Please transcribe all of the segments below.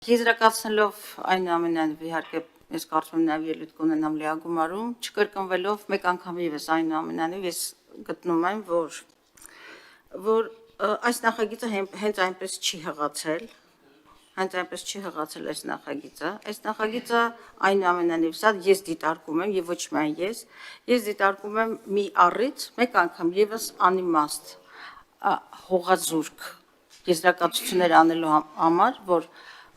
Եզրակացնելով այնուամենայնիվ իհարկե ես կարծում եմ նաև ելույթ կունենամ լիագումարում, չկրկնվելով մեկ անգամ ևս այնուամենայնիվ ես գտնում եմ, որ այս նախագիծը հենց այնպես չի հղացել, այս նախագիծը այնուամենայնիվ սա ես դիտարկում եմ եւ ոչ միայն ես դիտարկում եմ մի առիթ, մեկ անգամ ևս անիմաստ հողազուրկ եզրակացություններ անելու համար, որ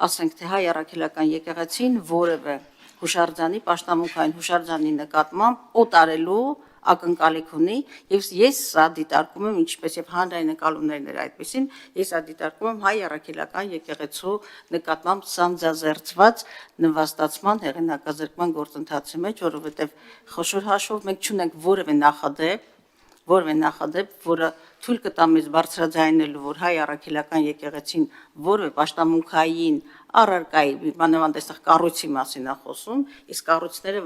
ասենք թե հայ առաքելական եկեղեցին որևէ հուշարձանի, պաշտամունքային հուշարձանի նկատմամբ օտարելու ակնկալիք ունի եւ ես սա դիտարկում եմ ինչպես եւ հանրային ընկալումներն էր այդպեսին, ես սա դիտարկում եմ հայ առաքելական եկեղեցու նկատմամբ սանձազերծված նվաստացման հեղինակազրկման գործընթացի մեջ, որովհետեւ խոշոր հաշվով մենք չունենք որևէ նախադեպ, որը թույլ կտա մեզ բարձրաձայնելու, որ հայ առաքելական եկեղեցին որևէ պաշտամունքային առարկայի, մանավանդ այստեղ կառույցի մասին է խոսում, իսկ կառույցները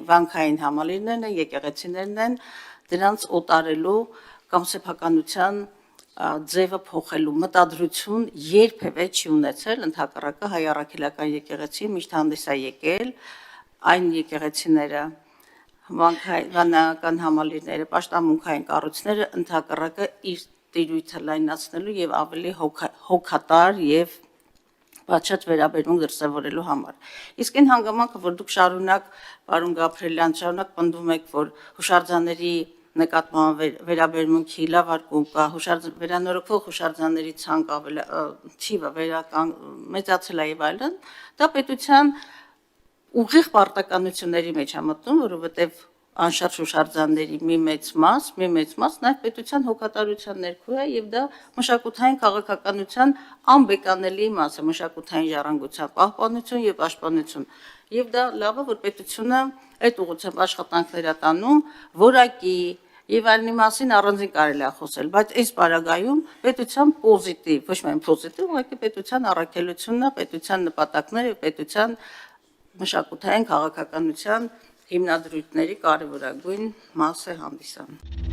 վանքային համալիրներն են, եկեղեցիներն են, դրանց օտարելու կամ սեփականության ձևը փոխելու մտադրություն երբևէ չի ունեցել, ընդհակառակը հայ առաքելական եկեղեցին միշտ հանդես է եկել այն եկեղեցիները վանական համալիրները, պաշտամունքային կառույցները ընդհակառակը իր տիրույթը լայնացնելու եւ ավելի հոգատար եւ պատշաճ վերաբերմունք դրսևորելու համար։ Իսկ այն հանգամանքը, որ դուք շարունակ, պարոն Գաբրելյան, շարունակ պնդում եք, որ հուշարձանների նկատմամբ վերաբերմունքի լավարկում կա, վերանորոգվող հուշարձանների ցանկ թիվը մեծացել է եւ այլն, դա պետության ուղիղ պարտականությունների մեջ է մտնում, որովհետև անշարժ հուշարձանների մի մեծ մաս նաև պետության հոգատարության ներքո է եւ դա մշակութային քաղաքականության անբեկանելի մաս է, մշակութային ժառանգության պահպանություն եւ պաշտպանություն։ Եվ դա լավ է, որ պետությունը այդ ուղղությամբ աշխատանքներ է տանում, որակի եւ այլնի մասին առանձին կարելի է խոսել, բայց այս պարագայում պետության պոզիտիվ, ոչ միայն պոզիտիվ, ուղղակի պետության առաքելությունն է, պետության նպատակները եւ պետության մշակութային քաղաքականության հիմնադրույթների կարևորագույն մաս է հանդիսանում։